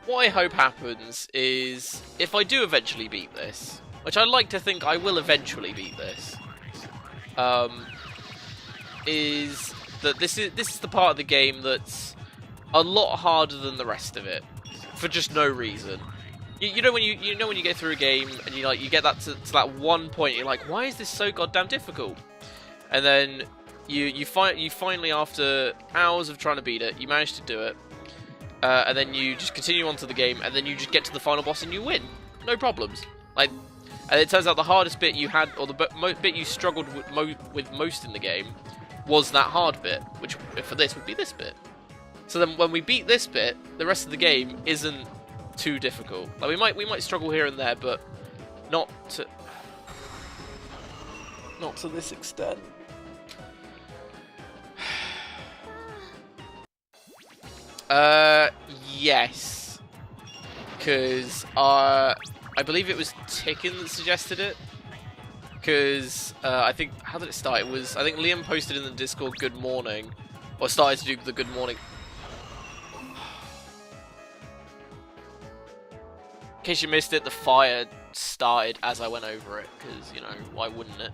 what I hope happens is, if I do eventually beat this, which I like to think I will eventually beat this, is that this is the part of the game that's a lot harder than the rest of it, for just no reason. You know when you get through a game and you get that to that one point, you're like, why is this so goddamn difficult? And then you finally, after hours of trying to beat it, you manage to do it, and then you just continue on to the game, and then you just get to the final boss and you win, no problems. Like, and it turns out the hardest bit you had, or the bit you struggled with most in the game, was that hard bit, which for this would be this bit. So then when we beat this bit, the rest of the game isn't too difficult. Like, we might struggle here and there, but not to this extent. Yes, because I believe it was Ticken that suggested it. Because I think, how did it start? It was, I think Liam posted in the Discord "Good morning," or started to do the "Good morning." In case you missed it, the fire started as I went over it, because, you know, why wouldn't it?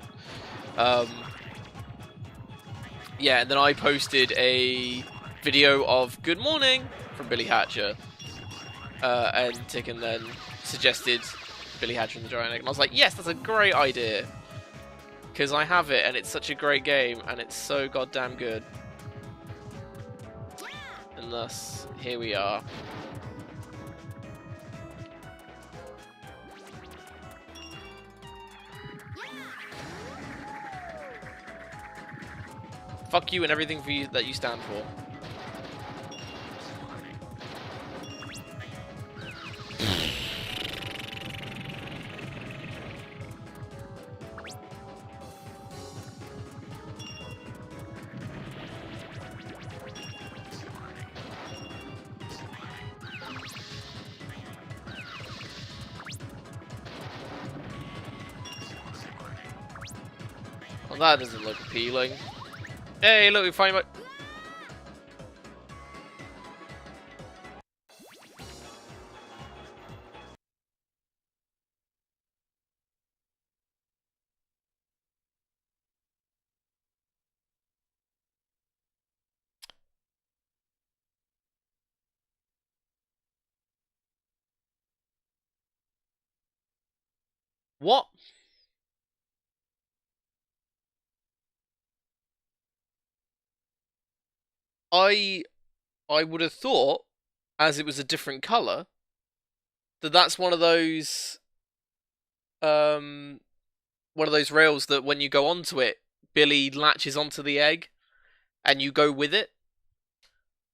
Yeah, and then I posted a video of "Good morning" from Billy Hatcher, and Ticken then suggested Billy Hatcher and the Giant Egg, and I was like, yes, that's a great idea, because I have it, and it's such a great game, and it's so goddamn good. And thus, here we are. Fuck you and everything for you that you stand for. Well, that doesn't look appealing. Hey, look, we find my... What? I would have thought, as it was a different colour, that's one of those rails that when you go onto it, Billy latches onto the egg, and you go with it.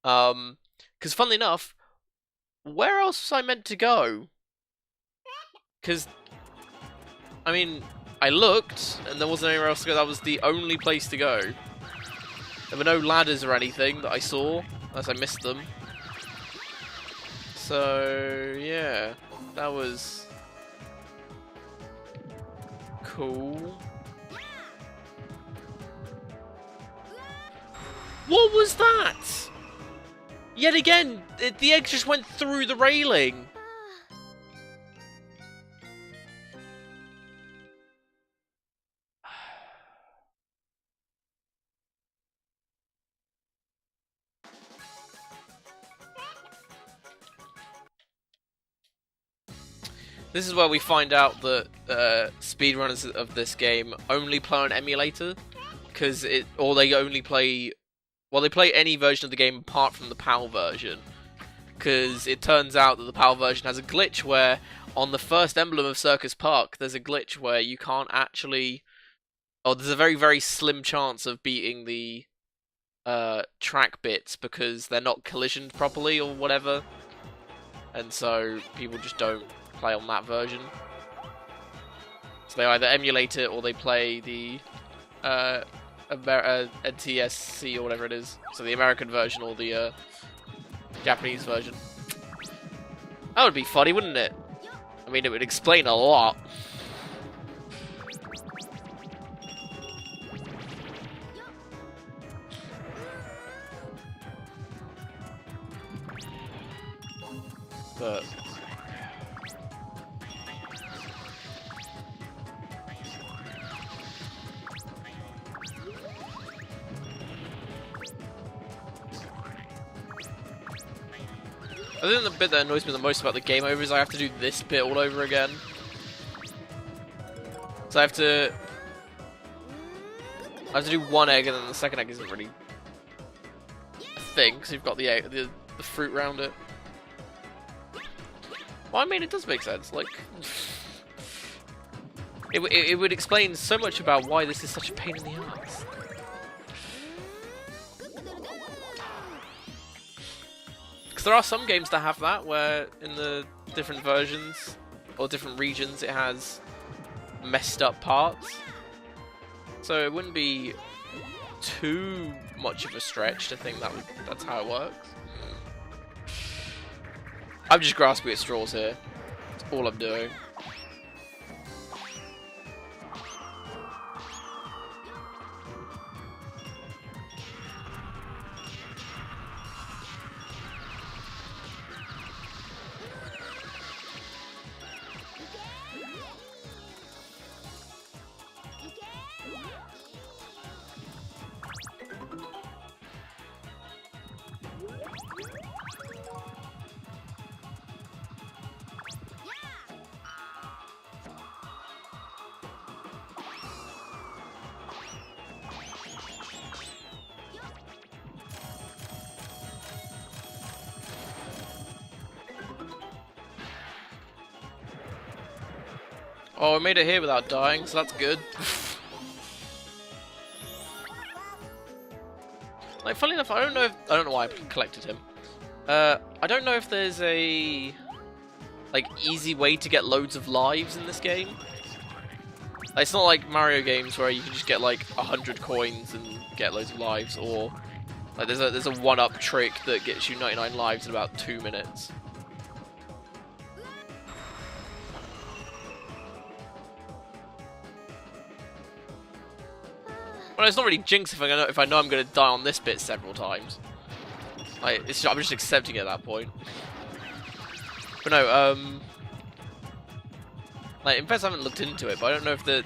Because funnily enough, where else was I meant to go? Because, I mean, I looked, and there wasn't anywhere else to go. That was the only place to go. There were no ladders or anything that I saw, unless I missed them. So, yeah, that was cool. What was that? Yet again, the egg just went through the railing. This is where we find out that speedrunners of this game only play on emulator, because they only play, well, they play any version of the game apart from the PAL version, because it turns out that the PAL version has a glitch where on the first emblem of Circus Park, there's a glitch where you can't actually, or there's a very, very slim chance of beating the track bits because they're not collisioned properly or whatever, and so people just don't play on that version. So they either emulate it or they play the NTSC or whatever it is. So the American version or the Japanese version. That would be funny, wouldn't it? I mean, it would explain a lot. but I think the bit that annoys me the most about the game over is I have to do this bit all over again. So I have to do one egg, and then the second egg isn't really a thing because you've got the egg, the fruit around it. Well, I mean, it does make sense. Like, it would explain so much about why this is such a pain in the ass. Because there are some games that have that, where in the different versions or different regions it has messed up parts. So it wouldn't be too much of a stretch to think that's how it works. I'm just grasping at straws here. That's all I'm doing. Oh, I made it here without dying, so that's good. Like, funnily enough, I don't know why I collected him. I don't know if there's a like easy way to get loads of lives in this game. Like, it's not like Mario games where you can just get like 100 coins and get loads of lives, or like there's a one-up trick that gets you 99 lives in about 2 minutes. Well, it's not really jinx if I know I'm going to die on this bit several times. Like, I'm just accepting it at that point. But no, like, in fact, I haven't looked into it, but I don't know if there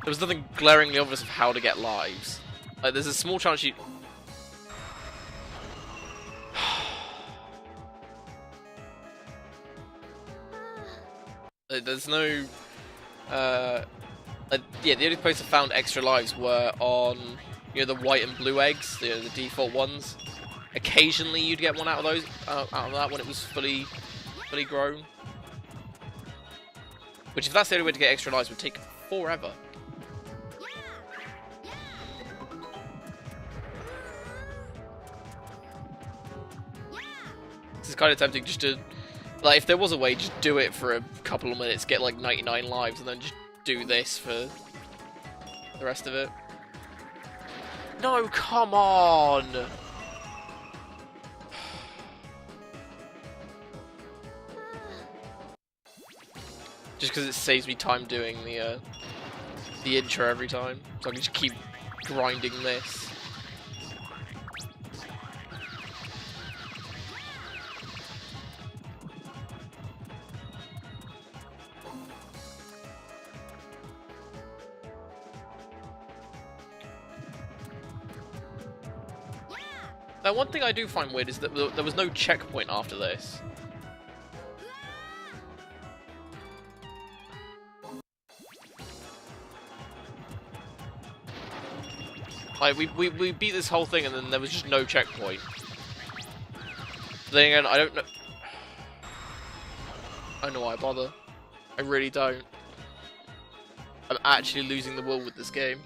was nothing glaringly obvious of how to get lives. Like, there's a small chance you... There's no... yeah, the only place I found extra lives were on, you know, the white and blue eggs, the default ones. Occasionally you'd get one out of those, out of that when it was fully grown. Which, if that's the only way to get extra lives, would take forever. This is kind of tempting just to, like, if there was a way, just do it for a couple of minutes, get like 99 lives, and then just do this for the rest of it. No, come on! Just because it saves me time doing the intro every time, so I can just keep grinding this. Now, one thing I do find weird is that there was no checkpoint after this. Like, we beat this whole thing and then there was just no checkpoint. But then again, I don't know... I don't know why I bother. I really don't. I'm actually losing the will with this game.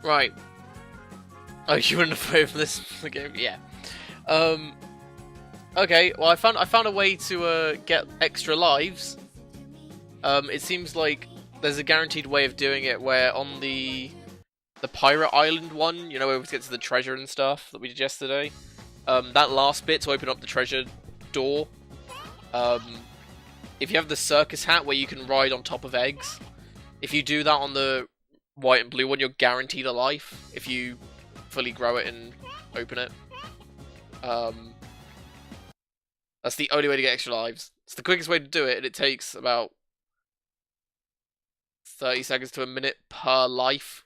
Right. Oh, you wouldn't have played this game? Yeah. Okay, well I found a way to get extra lives. It seems like there's a guaranteed way of doing it where on the Pirate Island one, you know, where we get to the treasure and stuff that we did yesterday, that last bit to open up the treasure door, if you have the circus hat where you can ride on top of eggs, if you do that on the white and blue one, you're guaranteed a life if you fully grow it and open it. That's the only way to get extra lives. It's the quickest way to do it, and it takes about 30 seconds to a minute per life.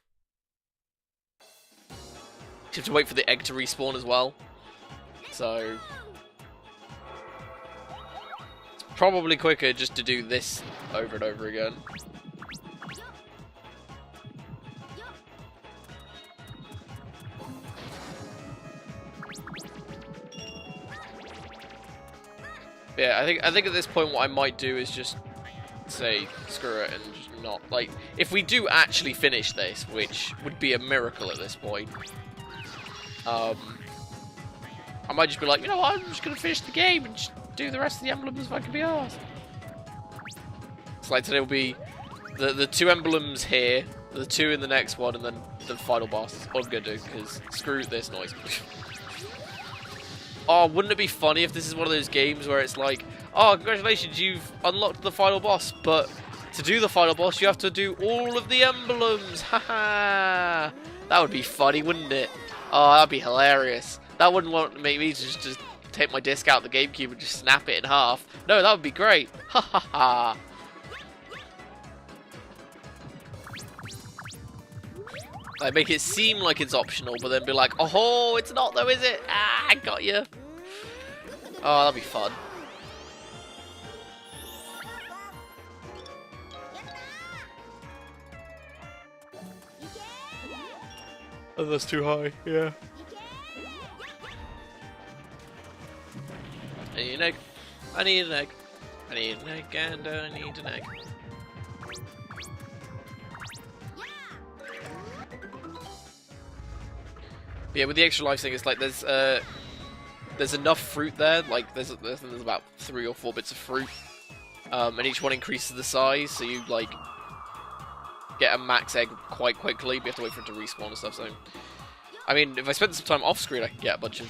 You have to wait for the egg to respawn as well. So it's probably quicker just to do this over and over again. Yeah, I think at this point what I might do is just say screw it and just not, like, if we do actually finish this, which would be a miracle at this point, I might just be like, you know what, I'm just gonna finish the game and just do the rest of the emblems if I can be arsed. So like today will be the 2 emblems here, the 2 in the next one, and then the final boss. That's all I'm gonna do, because screw this noise. Oh, wouldn't it be funny if this is one of those games where it's like, oh, congratulations, you've unlocked the final boss, but to do the final boss, you have to do all of the emblems. Haha! That would be funny, wouldn't it? Oh, that'd be hilarious. That wouldn't want to make me just take my disc out of the GameCube and just snap it in half. No, that would be great. Ha ha ha! Like, make it seem like it's optional, but then be like, oh, it's not though, is it? Ah, I got you. Oh, that'd be fun. Oh, that's too high, yeah. I need an egg. I need an egg. I need an egg and I need an egg. But yeah, with the extra life thing, it's like there's enough fruit there. Like there's about 3 or 4 bits of fruit, and each one increases the size, so you like get a max egg quite quickly. But you have to wait for it to respawn and stuff. So, I mean, if I spent some time off screen, I could get a bunch of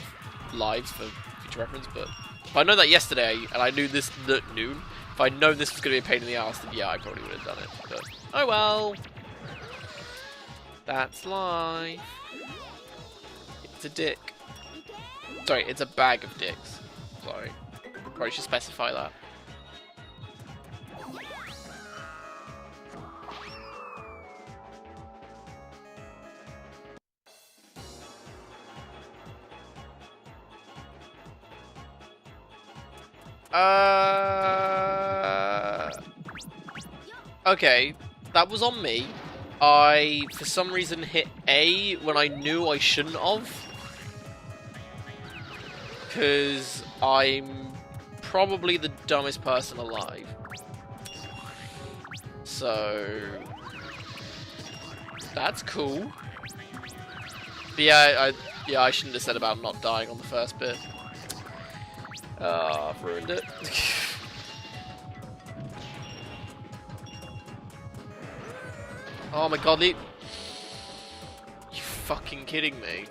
lives for future reference. But if I know that yesterday and I knew this at noon, if I'd known this was going to be a pain in the ass, then yeah, I probably would have done it. But oh well, that's life. It's a dick. Sorry, it's a bag of dicks. Sorry. Probably should specify that. Okay, that was on me. I, for some reason, hit A when I knew I shouldn't have. Because I'm probably the dumbest person alive. So that's cool. But yeah, I shouldn't have said about not dying on the first bit. I've ruined it. Oh my god, Lee. You fucking kidding me?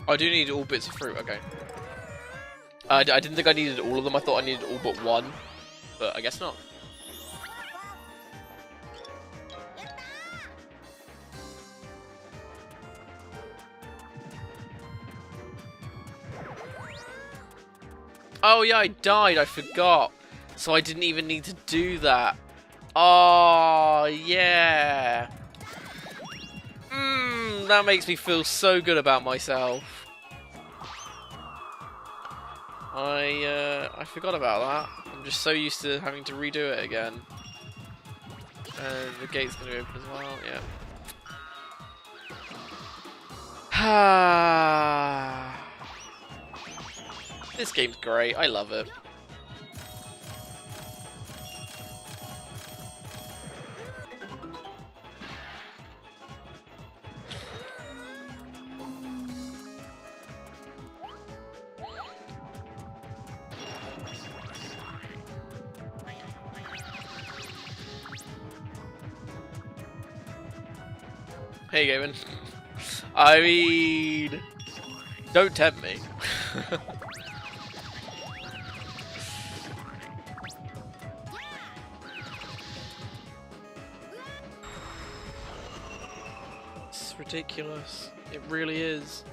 I do need all bits of fruit, okay. I didn't think I needed all of them, I thought I needed all but one. But I guess not. Oh yeah, I died. I forgot. So I didn't even need to do that. Oh yeah. That makes me feel so good about myself. I forgot about that. I'm just so used to having to redo it again. And the gate's gonna be open as well. Yeah. This game's great. I love it. Hey, Gavin. I mean, don't tempt me. It's ridiculous. It really is.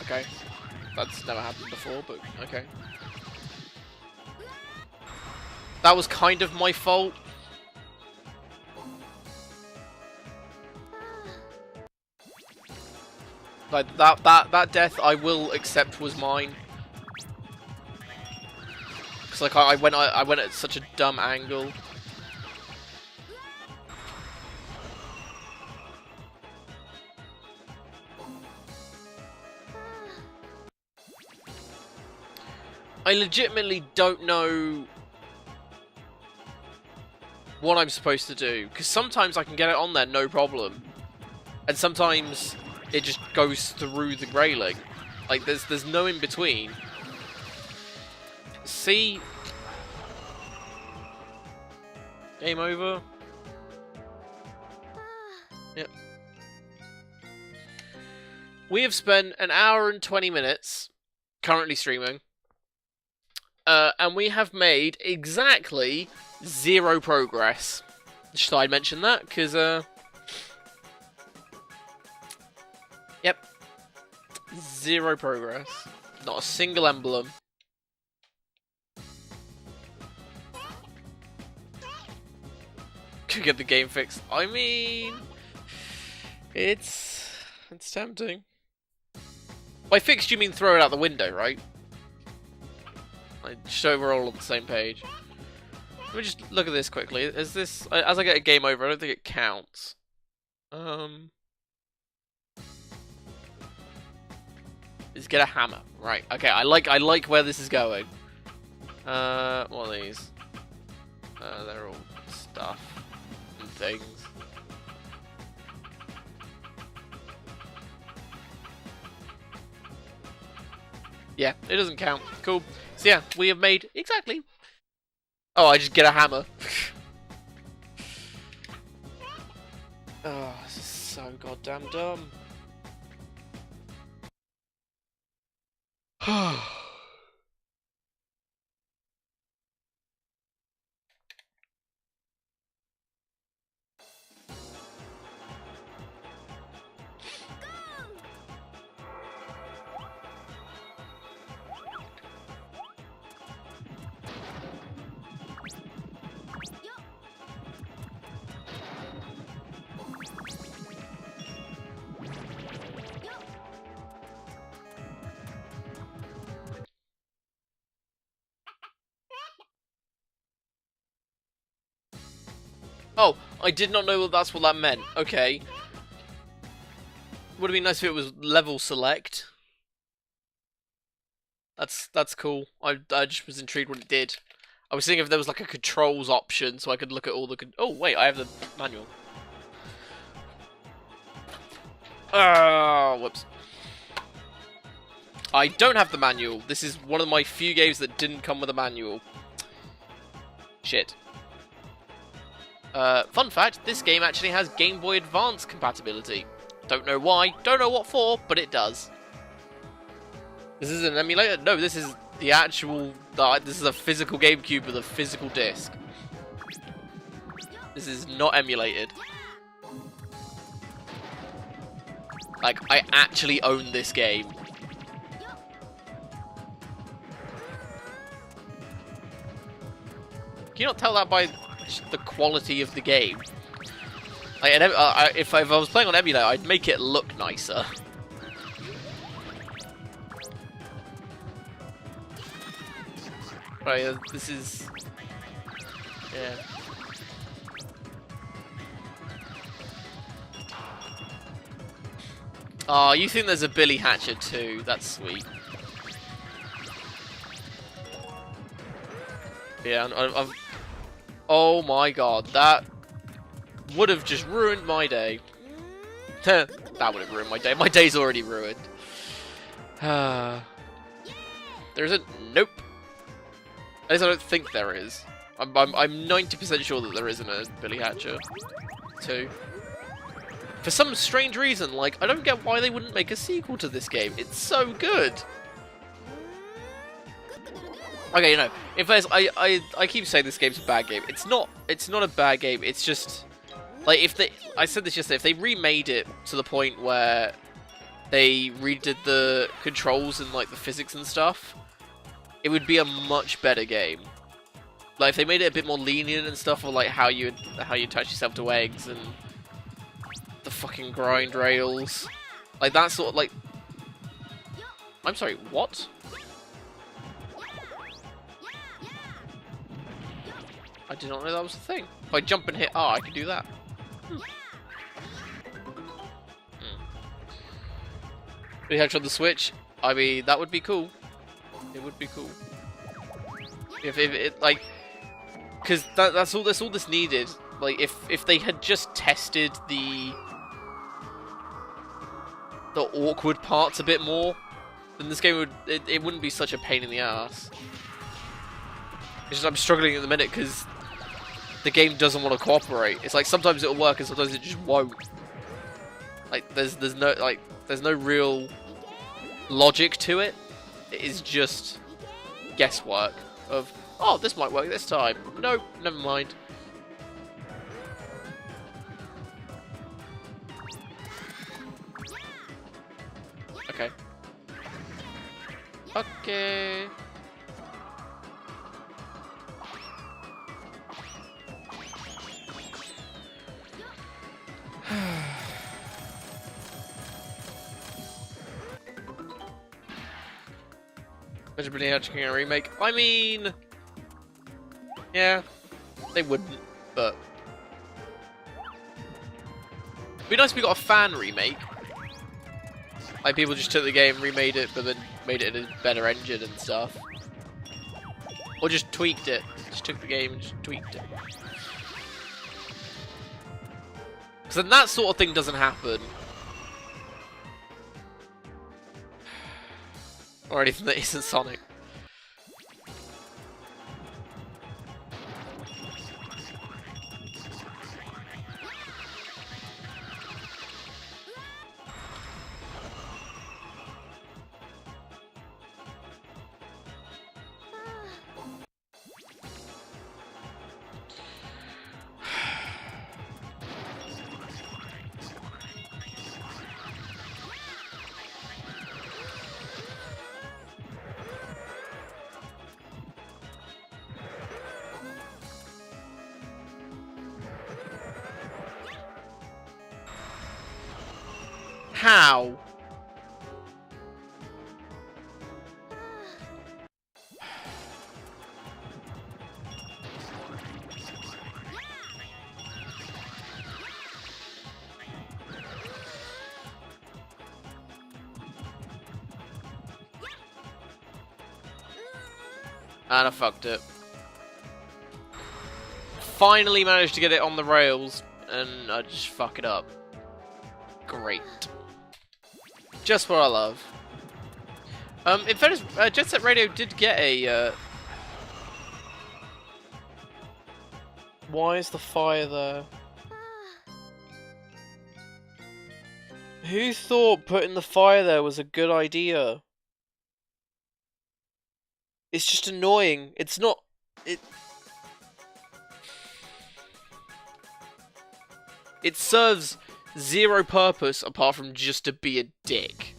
Okay. That's never happened before, but okay. That was kind of my fault. Like that death I will accept was mine. Cause like I went at such a dumb angle. I legitimately don't know what I'm supposed to do, because sometimes I can get it on there no problem, and sometimes it just goes through the railing. Like there's no in between. See? Game over. Yep. We have spent an hour and 20 minutes currently streaming. And we have made exactly 0 progress. Should I mention that? Because, yep. 0 progress. Not a single emblem. Could get the game fixed. I mean, it's tempting. By fixed, you mean throw it out the window, right? So we're all on the same page. Let me just look at this quickly. Is this, as I get a game over, I don't think it counts. Let's get a hammer. Right. Okay. I like where this is going. What are these? They're all stuff and things. Yeah, it doesn't count. Cool. So yeah, we have made exactly. Oh, I just get a hammer. Oh, this is so goddamn dumb. Oh, I did not know that that's what that meant. Okay. Would have been nice if it was level select. That's cool. I just was intrigued what it did. I was thinking if there was like a controls option so I could look at all the oh wait, I have the manual. Whoops. I don't have the manual. This is one of my few games that didn't come with a manual. Shit. Fun fact, this game actually has Game Boy Advance compatibility. Don't know why, don't know what for, but it does. This is an emulator? No, this is the actual... this is a physical GameCube with a physical disc. This is not emulated. Like, I actually own this game. Can you not tell that by just the quality of the game? Like, if I was playing on emulator, I'd make it look nicer. Right, this is... yeah. Oh, you think there's a Billy Hatcher too? That's sweet. Yeah, oh my god, that would have just ruined my day. That would have ruined my day. My day's already ruined. There isn't. Nope. At least I don't think there is. I'm 90% sure that there isn't a Billy Hatcher 2. For some strange reason, like, I don't get why they wouldn't make a sequel to this game. It's so good. Okay, you know, if there's, I keep saying this game's a bad game. It's not a bad game. It's just, like, if they, I said this yesterday, if they remade it to the point where they redid the controls and, like, the physics and stuff, it would be a much better game. Like, if they made it a bit more lenient and stuff, or, like, how you attach yourself to eggs and the fucking grind rails. Like, that sort of, like... I'm sorry, what? I did not know that was a thing. If I jump and hit R, I can do that. We have on the Switch. I mean, that would be cool. It would be cool. If it, like... Because that's all this needed. Like, if they had just tested the awkward parts a bit more, then this game would it wouldn't be such a pain in the ass. It's just I'm struggling at the minute because the game doesn't want to cooperate. It's like sometimes it'll work and sometimes it just won't. Like there's no real logic to it. It is just guesswork of, oh, this might work this time. Nope, never mind. Okay. Okay. Imagine Billy Hatcher getting a remake. I mean, yeah, they wouldn't, but it'd be nice if we got a fan remake. Like, people just took the game, remade it, but then made it in a better engine and stuff. Or just tweaked it. Just took the game and just tweaked it. Because then that sort of thing doesn't happen. Or anything that isn't Sonic. How? And I fucked it. Finally managed to get it on the rails, and I just fuck it up. Great. Just what I love. In fairness, Jet Set Radio did get a... Why is the fire there? Who thought putting the fire there was a good idea? It's just annoying. It's not... It serves zero purpose apart from just to be a dick.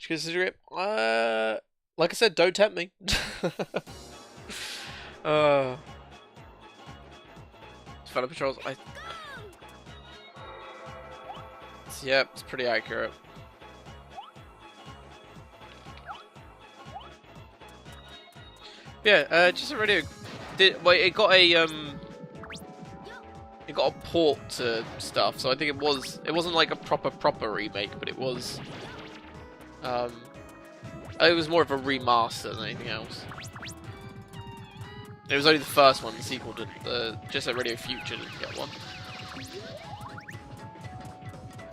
Consider it. Like I said, don't tempt me. Fellow patrols. Yep, it's pretty accurate. Yeah, just a radio. Well, it got a port to stuff, so I think it wasn't like a proper remake, but it was. It was more of a remaster than anything else. It was only the first one. The sequel did. Just a Radio Future didn't get one.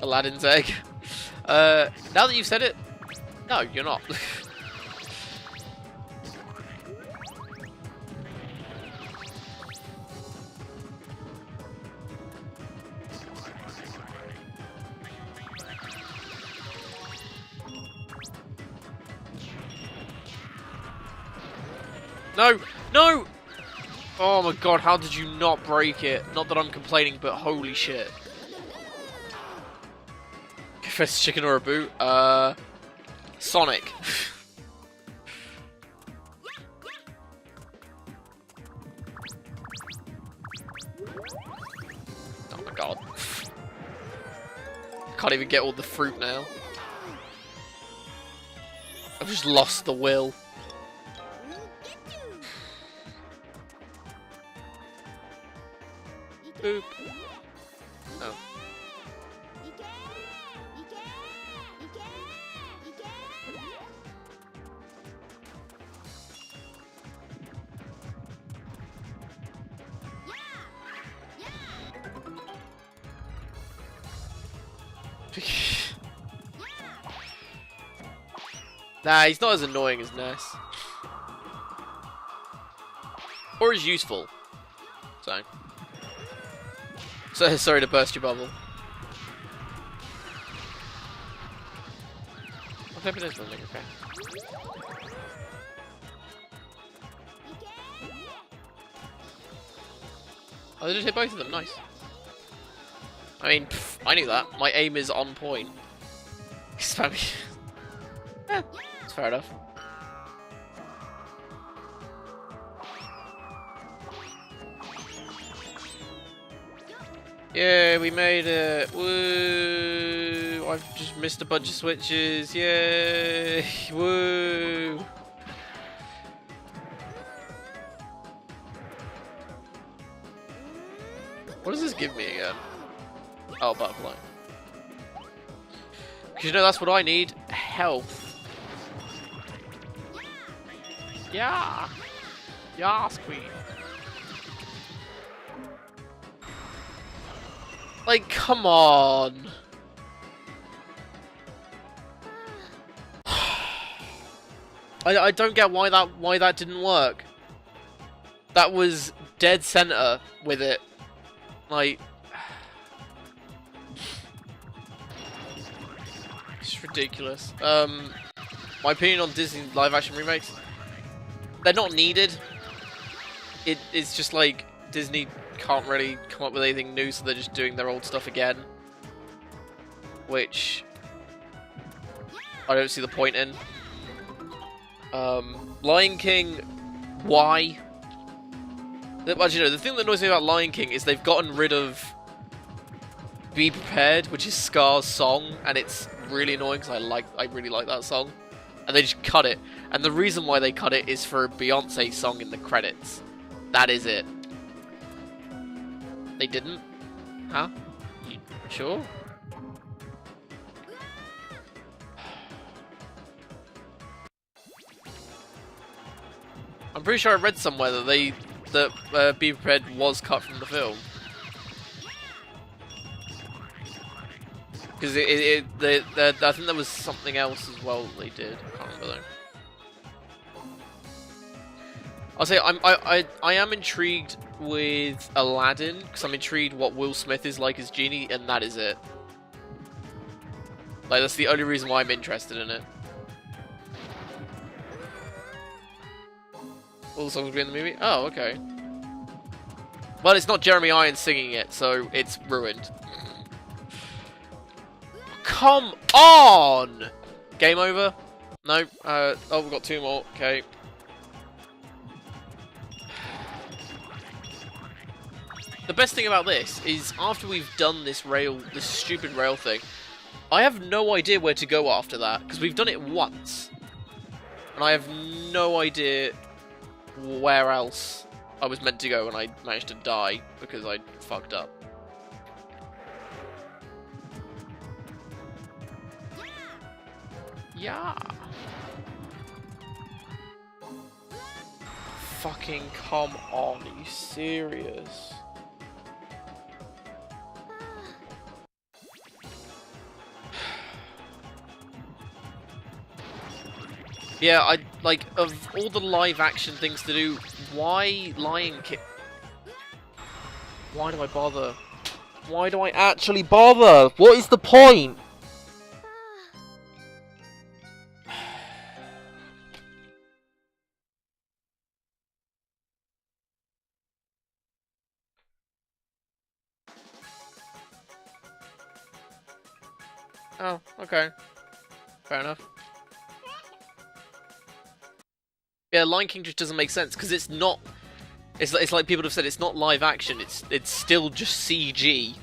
Aladdin's egg. Now that you've said it, no, you're not. No! No! Oh my god, how did you not break it? Not that I'm complaining, but holy shit. Confess chicken or a boot? Sonic. Oh my god. Can't even get all the fruit now. I've just lost the will. Boop. Oh. Nah, he's not as annoying as Ness. Or as useful. So sorry to burst your bubble. What happened is something, okay. Oh, they just hit both of them, nice. I mean, pff, I knew that. My aim is on point. Spammy. Yeah, it's fair enough. Yeah, we made it. Woo! I've just missed a bunch of switches. Yay! Woo! What does this give me again? Oh, butterfly. Because you know that's what I need. Health. Yeah! Yes, queen. Like, come on. I don't get why that didn't work. That was dead center with it. Like, it's ridiculous. My opinion on Disney live action remakes, they're not needed. It's just like Disney can't really come up with anything new, so they're just doing their old stuff again, which I don't see the point in. Lion King, why? Actually, no, the thing that annoys me about Lion King is they've gotten rid of Be Prepared, which is Scar's song, and it's really annoying because I really like that song, and they just cut it. And the reason why they cut it is for a Beyonce song in the credits. That is it. They didn't? Huh? You sure? I'm pretty sure I read somewhere that Be Prepared was cut from the film. Because I think there was something else as well that they did. I can't remember though. I'll say I am intrigued with Aladdin because I'm intrigued what Will Smith is like as Genie, and that is it. Like that's the only reason why I'm interested in it. All the songs will be in the movie? Oh, okay. Well, it's not Jeremy Irons singing it, so it's ruined. Come on! Game over? No. Oh, we've got 2 more. Okay. The best thing about this is after we've done this stupid rail thing, I have no idea where to go after that because we've done it once, and I have no idea where else I was meant to go when I managed to die because I fucked up. Yeah. Fucking come on, are you serious? Yeah, I like of all the live action things to do, why Lion King? Why do I bother? Why do I actually bother? What is the point? Oh, okay. Fair enough. Yeah, Lion King just doesn't make sense because it's not. It's like people have said, it's not live action. It's still just CG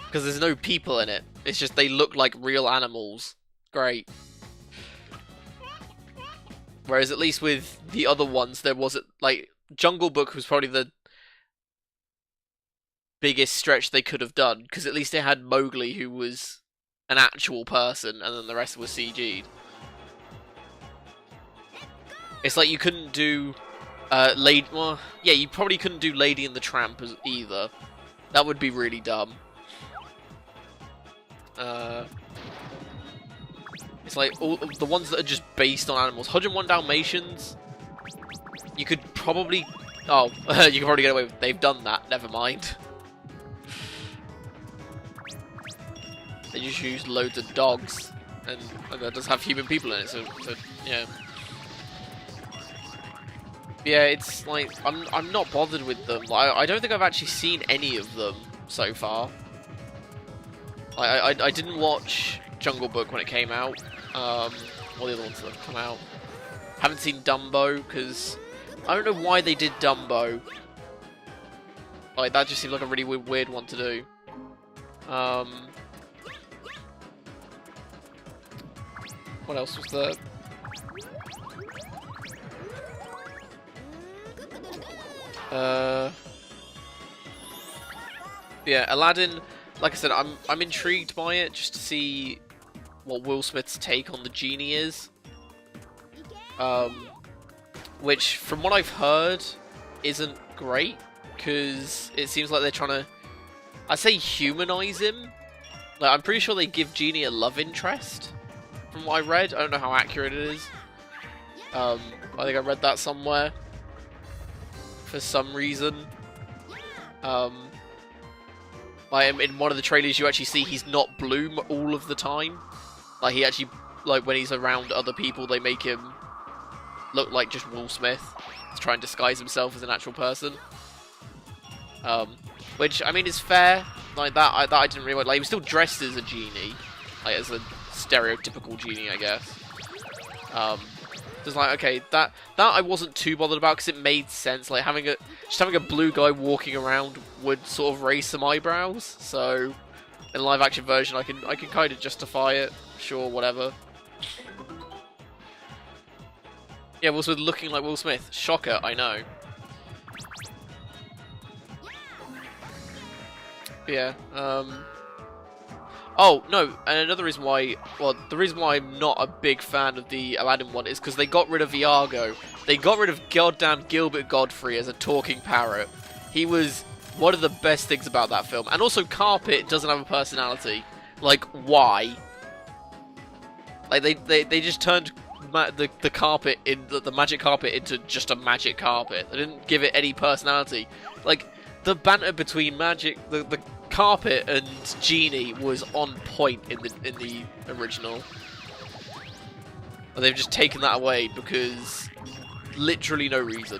because there's no people in it. It's just they look like real animals. Great. Whereas at least with the other ones, there wasn't like Jungle Book was probably the biggest stretch they could have done because at least they had Mowgli who was an actual person, and then the rest was CG'd. It's like you couldn't do Lady. Well, yeah, you probably couldn't do Lady and the Tramp either. That would be really dumb. It's like all the ones that are just based on animals. 101 Dalmatians. You could probably. Oh, you could probably get away with. They've done that. Never mind. They just use loads of dogs, and that does have human people in it. So yeah. Yeah, it's like I'm not bothered with them. Like, I don't think I've actually seen any of them so far. I didn't watch Jungle Book when it came out. All the other ones that have come out. Haven't seen Dumbo because I don't know why they did Dumbo. Like that just seemed like a really weird one to do. What else was there? Yeah, Aladdin. Like I said, I'm intrigued by it just to see what Will Smith's take on the genie is. Which, from what I've heard, isn't great because it seems like they're trying to, I say, humanize him. Like I'm pretty sure they give Genie a love interest. From what I read, I don't know how accurate it is. I think I read that somewhere. For some reason. Like in one of the trailers you actually see he's not Bloom all of the time. Like he actually, like when he's around other people they make him look like just Will Smith to try and disguise himself as an actual person. Which, I mean, is fair. Like that I didn't really like. He was still dressed as a genie. Like as a stereotypical genie, I guess. Just like, okay, that I wasn't too bothered about because it made sense. Like having a blue guy walking around would sort of raise some eyebrows. So in live action version, I can kind of justify it. Sure, whatever. Yeah, Will Smith looking like Will Smith. Shocker, I know. Yeah. Oh, no, and another reason why, well, the reason why I'm not a big fan of the Aladdin one is because they got rid of Iago. They got rid of goddamn Gilbert Godfrey as a talking parrot. He was one of the best things about that film. And also, Carpet doesn't have a personality. Like, why? Like, they just turned the carpet in the magic carpet into just a magic carpet. They didn't give it any personality. Like the banter between the carpet and Genie was on point in the original. And they've just taken that away because literally no reason.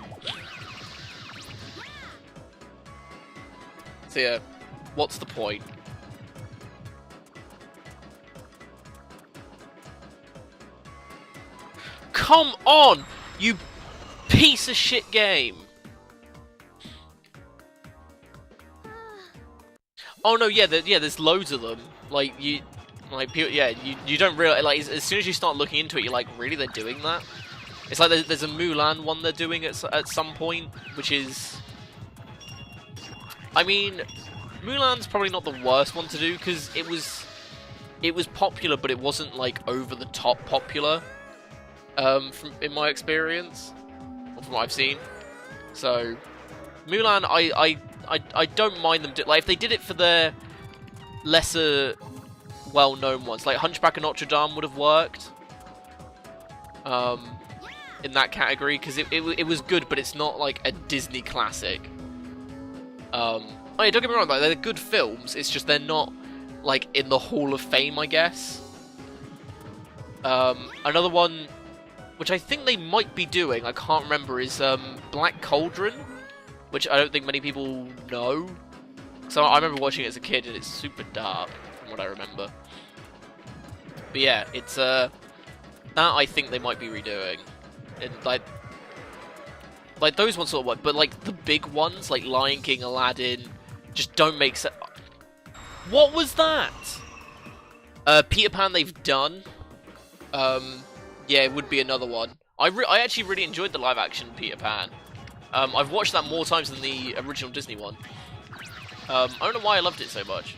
So yeah, what's the point? Come on, you piece of shit game! Oh no, yeah, there's loads of them. Like you don't realize. Like as soon as you start looking into it, you're like, really, they're doing that? It's like there's a Mulan one they're doing at some point, which is. I mean, Mulan's probably not the worst one to do because it was popular, but it wasn't like over the top popular. In my experience, or from what I've seen. So, Mulan, I don't mind them. Like if they did it for their lesser well-known ones, like Hunchback of Notre Dame would have worked. In that category because it was good, but it's not like a Disney classic. Oh yeah, don't get me wrong, like, they're good films, it's just they're not, like, in the Hall of Fame, I guess. Another one, which I think they might be doing, I can't remember, is Black Cauldron, which I don't think many people know. So I remember watching it as a kid, and it's super dark, from what I remember. But yeah, it's, that I think they might be redoing. And, like those ones sort of work, but like the big ones, like Lion King, Aladdin, just don't make sense. What was that? Peter Pan they've done. Yeah, it would be another one. I actually really enjoyed the live action Peter Pan. I've watched that more times than the original Disney one. I don't know why I loved it so much.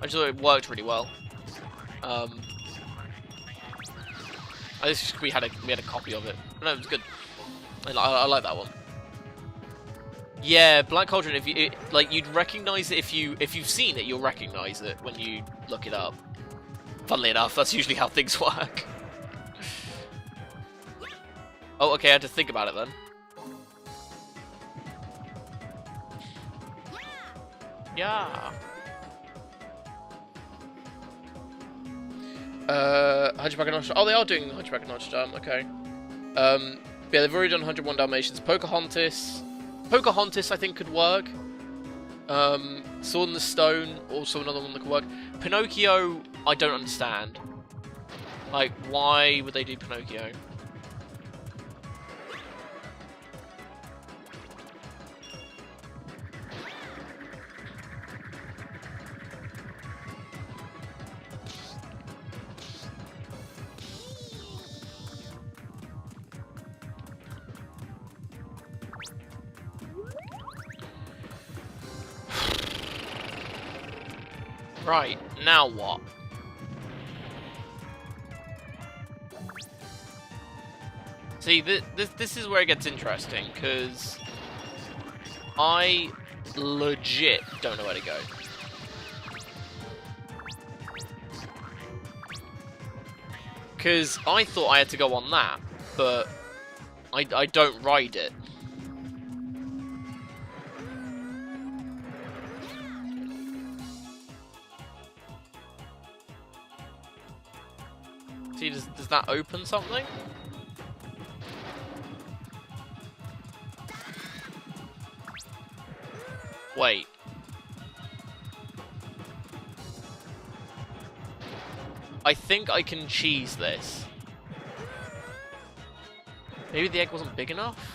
I just thought it worked really well. I just we had a copy of it. No, it was good. I like that one. Yeah, Black Cauldron. If you like, you'd recognize it if you've seen it. You'll recognize it when you look it up. Funnily enough, that's usually how things work. Oh, okay. I had to think about it then. Yeah. Hunchback of Notre Dame. Oh, they are doing Hunchback of Notre Dame. Okay. Yeah, they've already done 101 Dalmatians. Pocahontas, I think, could work. Sword in the Stone, also another one that could work. Pinocchio, I don't understand. Like, why would they do Pinocchio? Right, now what? See, this is where it gets interesting, because I legit don't know where to go. Because I thought I had to go on that, but I don't ride it. See, does that open something? Wait. I think I can cheese this. Maybe the egg wasn't big enough?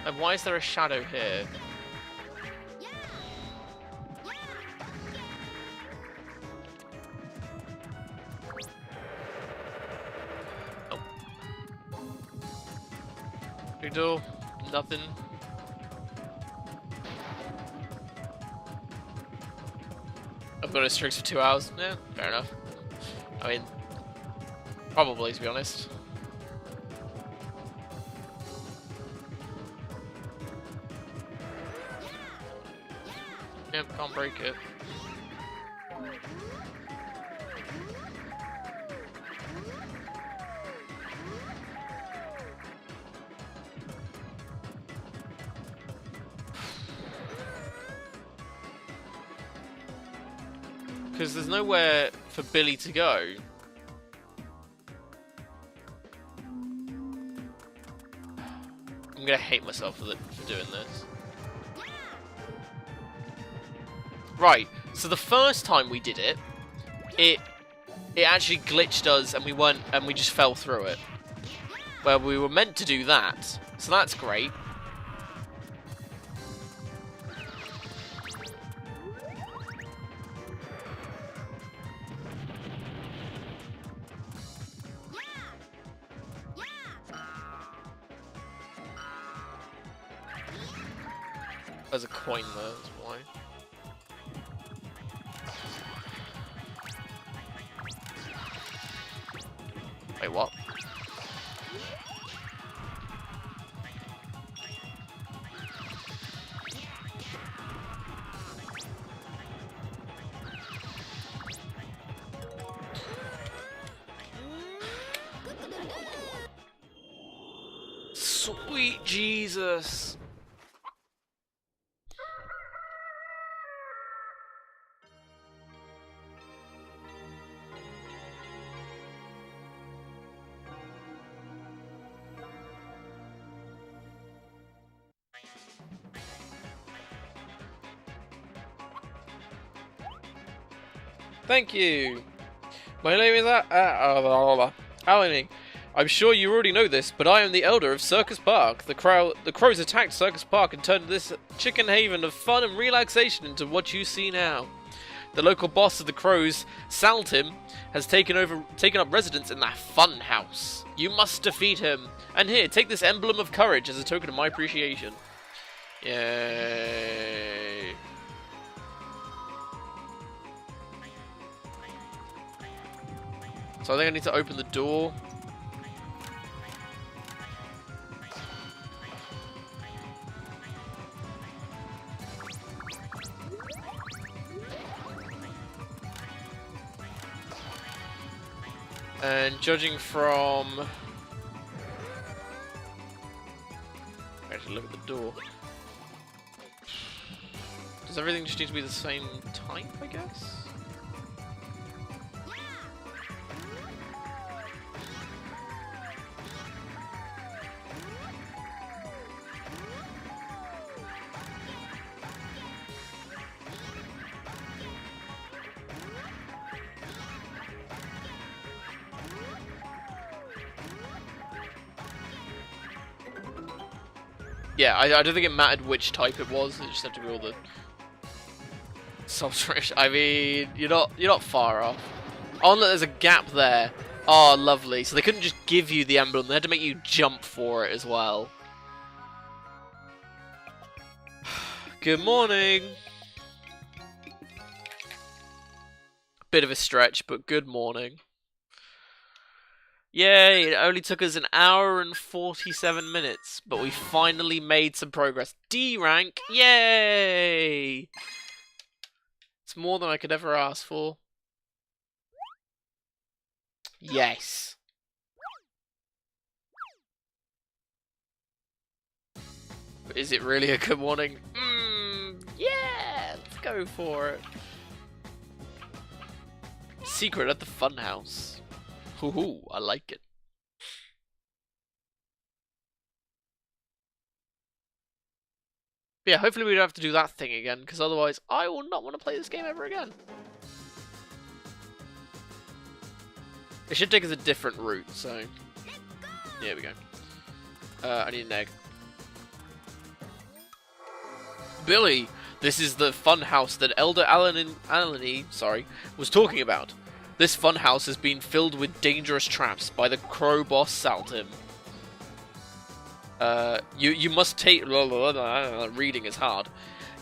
And why is there a shadow here? Oh. Big door. Nothing. I've got a streaks for 2 hours. Yeah, fair enough. I mean, probably, to be honest. Yep, can't break it. Because there's nowhere for Billy to go. I'm gonna hate myself for doing this. Right, so the first time we did it, it actually glitched us and we just fell through it. Where we were meant to do that. So that's great. There's a coin there, that's why. Wait, what? Sweet Jesus! Thank you. My name is Alan. I'm sure you already know this, but I am the elder of Circus Park. The crows attacked Circus Park and turned this chicken haven of fun and relaxation into what you see now. The local boss of the crows, Saltim, has taken up residence in that fun house. You must defeat him. And here, take this emblem of courage as a token of my appreciation. Yay. So I think I need to open the door. And judging from... Actually, look at the door. Does everything just need to be the same type, I guess? Yeah, I don't think it mattered which type it was. It just had to be all the Sinderish. I mean, you're not far off. Oh, look, there's a gap there. Oh, lovely. So they couldn't just give you the emblem; they had to make you jump for it as well. Good morning. Bit of a stretch, but good morning. Yay, it only took us 1 hour and 47 minutes, but we finally made some progress. D rank, yay! It's more than I could ever ask for. Yes. But is it really a good morning? Yeah, let's go for it. Secret at the funhouse. Ooh, I like it. Yeah, hopefully we don't have to do that thing again, because otherwise I will not want to play this game ever again. It should take us a different route, so... Here we go. I need an egg. Billy, this is the fun house that Elder Alany was talking about. This funhouse has been filled with dangerous traps by the crow boss Saltim. You must take... Reading is hard.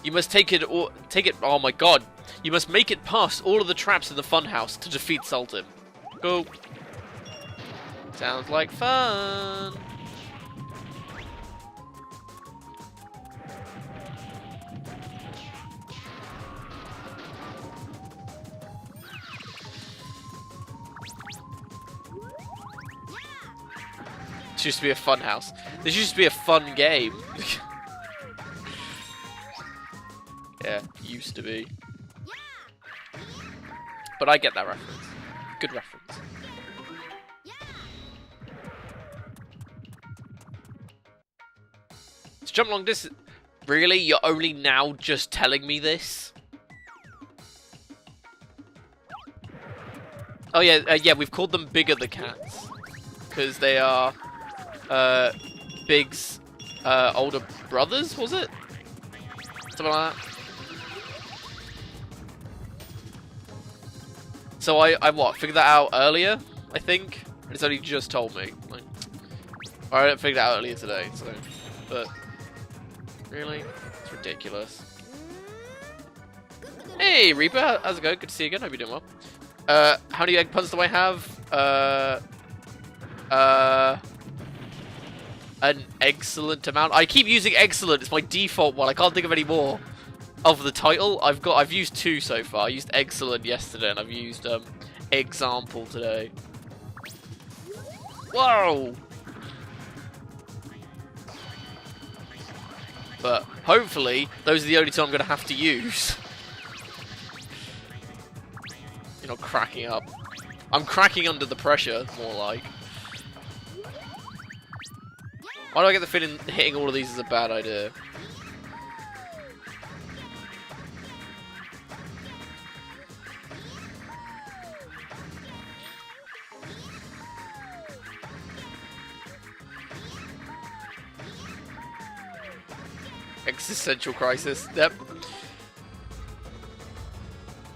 You must take it... Oh my god. You must make it past all of the traps in the funhouse to defeat Saltim. Go. Sounds like fun. This used to be a fun house. This used to be a fun game. Yeah, used to be. But I get that reference. Good reference. To jump long distance. Really? You're only now just telling me this? Oh yeah, yeah. We've called them Bigger the Cats because they are Big's older brothers. Was it? Something like that. So I what? Figured that out earlier, I think. It's only just told me. Like, I didn't figure that out earlier today. So, but really, it's ridiculous. Hey Reaper, how's it going? Good to see you again. Hope you're doing well. How many egg puns do I have? An excellent amount. I keep using excellent. It's my default one. I can't think of any more. Of the title, I've used 2 so far. I used excellent yesterday, and I've used Eggample today. Whoa! But hopefully, those are the only 2 I'm going to have to use. You're not cracking up. I'm cracking under the pressure, more like. Why do I get the feeling hitting all of these is a bad idea? Existential crisis. Yep.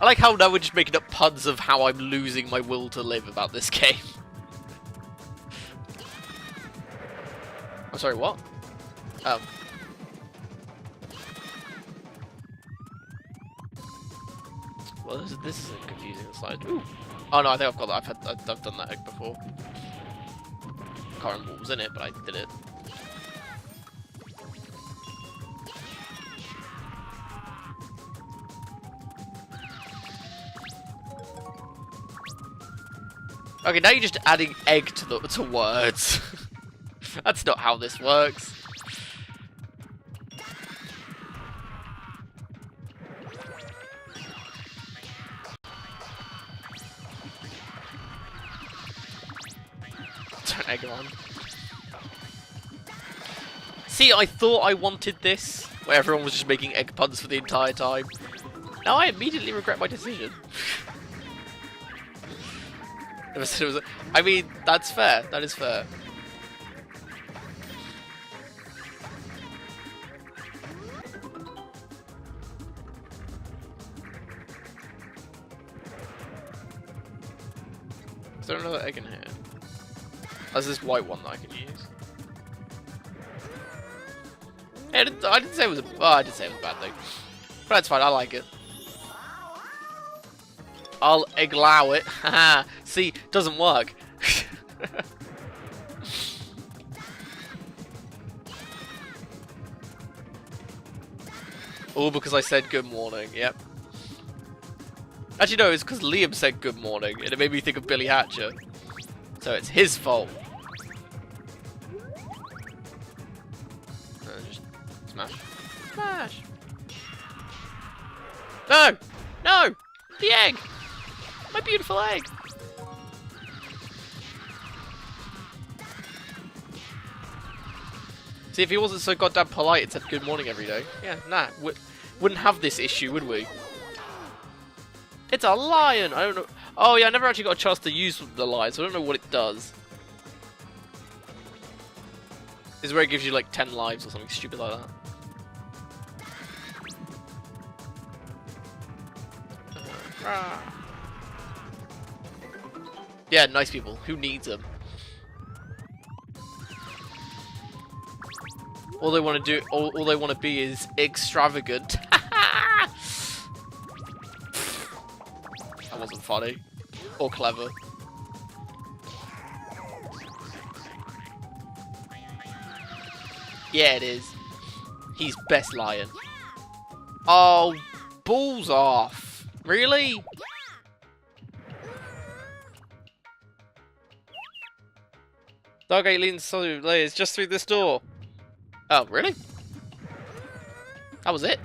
I like how now we're just making up puns of how I'm losing my will to live about this game. I'm sorry, what? Oh. Well, this is a confusing slide. Ooh. Oh no, I think I've got that. I've done that egg before. Can't remember what was in it, but I did it. Okay, now you're just adding egg to words. That's not how this works. Turn egg on. See, I thought I wanted this, where everyone was just making egg puns for the entire time. Now I immediately regret my decision. I mean, that's fair. That is fair. Is there another egg in here? There's this white one that I can use. Yeah, I didn't say it was a... Oh, I did say it was a bad thing. But that's fine, I like it. I'll allow it. Haha. See, doesn't work. All because I said good morning, yep. Actually no, it's because Liam said good morning and it made me think of Billy Hatcher. So it's his fault. Just smash. Smash! No! No! The egg! My beautiful egg! See, if he wasn't so goddamn polite and said good morning every day, yeah, nah, wouldn't have this issue, would we? It's a lion! I don't know. Oh yeah, I never actually got a chance to use the lion, so I don't know what it does. This is where it gives you like 10 lives or something stupid like that. Yeah, nice people. Who needs them? All they want to do, all they want to be is extravagant. That wasn't funny or clever. Yeah, it is. He's best lion. Oh, balls off! Really? Stargate leads solid layers just through this door. Oh, really? That was it?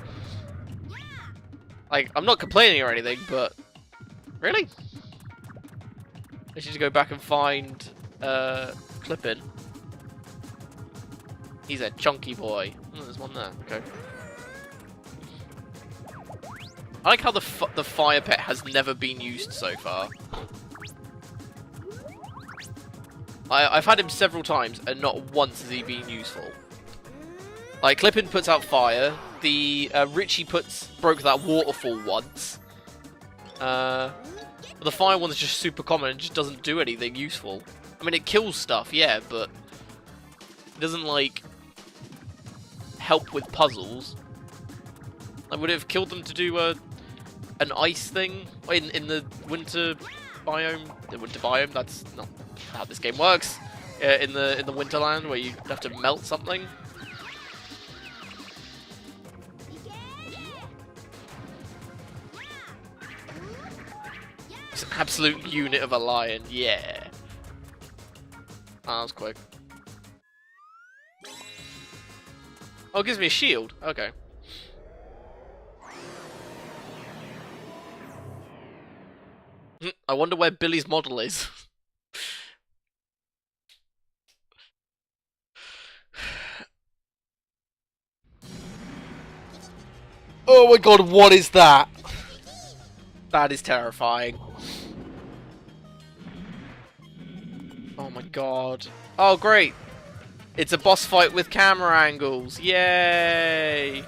Like, I'm not complaining or anything, but... Really? I should go back and find... Clippin'. He's a chunky boy. Oh, there's one there. Okay. I like how the fire pit has never been used so far. I've had him several times, and not once has he been useful. Like, Clippin puts out fire. The Richie broke that waterfall once. But the fire one's just super common and just doesn't do anything useful. I mean, it kills stuff, yeah, but it doesn't, like, help with puzzles. Like, would it have killed them to do an ice thing in the winter biome? The winter biome? That's not how this game works. In the Winterland, where you have to melt something. It's an absolute unit of a lion, yeah. Oh, that was quick. Oh, it gives me a shield. Okay. I wonder where Billy's model is. Oh my god, what is that? That is terrifying. Oh my god. Oh great. It's a boss fight with camera angles. Yay!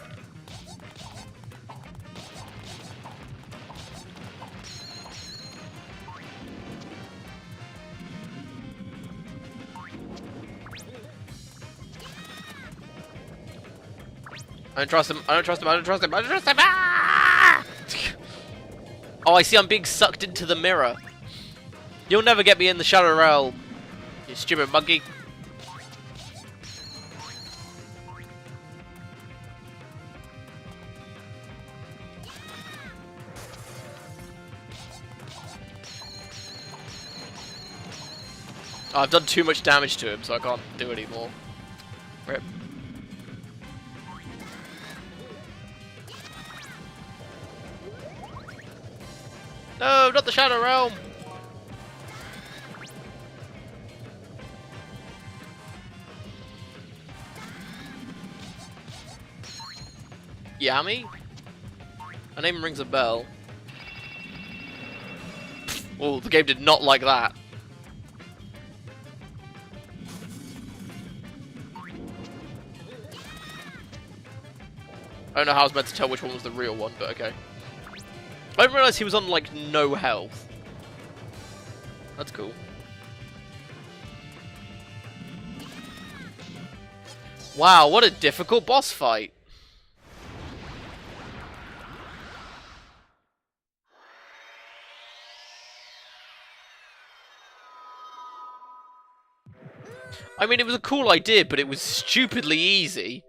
I don't trust him. I don't trust him. I don't trust him. I don't trust him. Ah! Oh, I see. I'm being sucked into the mirror. You'll never get me in the Shadow Realm, you stupid monkey. Oh, I've done too much damage to him, so I can't do it anymore. Rip. No, not the Shadow Realm! Yami? Her name rings a bell. Oh, the game did not like that. I don't know how I was meant to tell which one was the real one, but okay. I didn't realise he was on, like, no health. That's cool. Wow, what a difficult boss fight. I mean, it was a cool idea, but it was stupidly easy.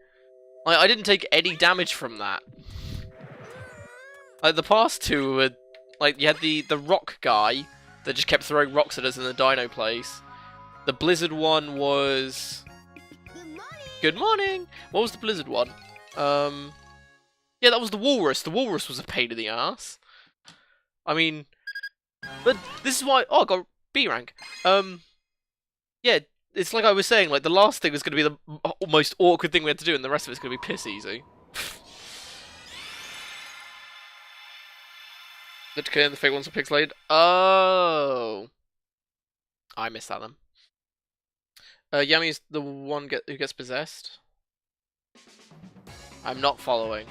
Like, I didn't take any damage from that. Like, the past two were... Like, you had the rock guy that just kept throwing rocks at us in the dino place. The blizzard one was... Good morning! What was the blizzard one? Yeah, that was the walrus. The walrus was a pain in the ass. I mean... But this is why... Oh, I got B rank. Yeah, it's like I was saying, like, the last thing was going to be the most awkward thing we had to do, and the rest of it's going to be piss easy. The the fake ones are pixelated. Oh, I missed that then. Yami's the one who gets possessed. I'm not following.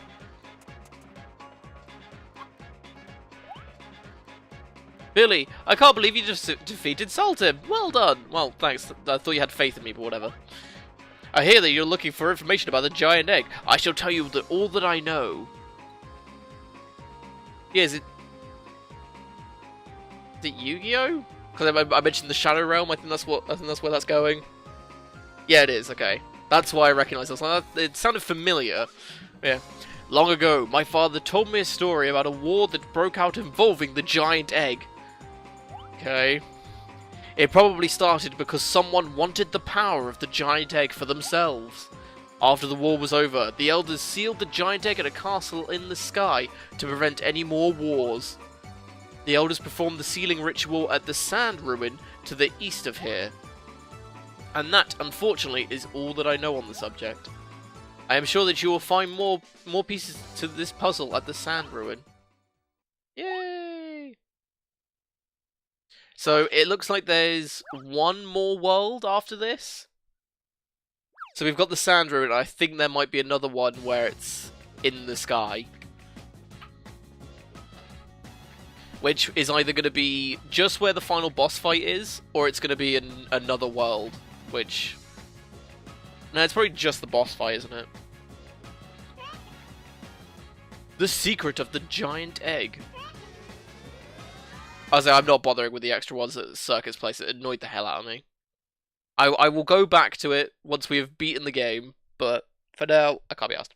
Billy, I can't believe you just defeated Sultan. Well done. Well, thanks. I thought you had faith in me, but whatever. I hear that you're looking for information about the giant egg. I shall tell you all that I know. Yeah, is it Yu-Gi-Oh? Because I mentioned the Shadow Realm. I think that's where that's going. Yeah, it is. Okay, that's why I recognise this. It sounded familiar. Yeah. Long ago, my father told me a story about a war that broke out involving the giant egg. Okay. It probably started because someone wanted the power of the giant egg for themselves. After the war was over, the elders sealed the giant egg in a castle in the sky to prevent any more wars. The elders performed the sealing ritual at the sand ruin to the east of here. And that, unfortunately, is all that I know on the subject. I am sure that you will find more pieces to this puzzle at the sand ruin. Yay! So it looks like there's one more world after this. So we've got the sand ruin. I think there might be another one where it's in the sky. Which is either going to be just where the final boss fight is, or it's going to be in another world. Which... no, it's probably just the boss fight, isn't it? The secret of the giant egg. I'm not bothering with the extra ones at the circus place. It annoyed the hell out of me. I will go back to it once we have beaten the game, but for now, I can't be asked.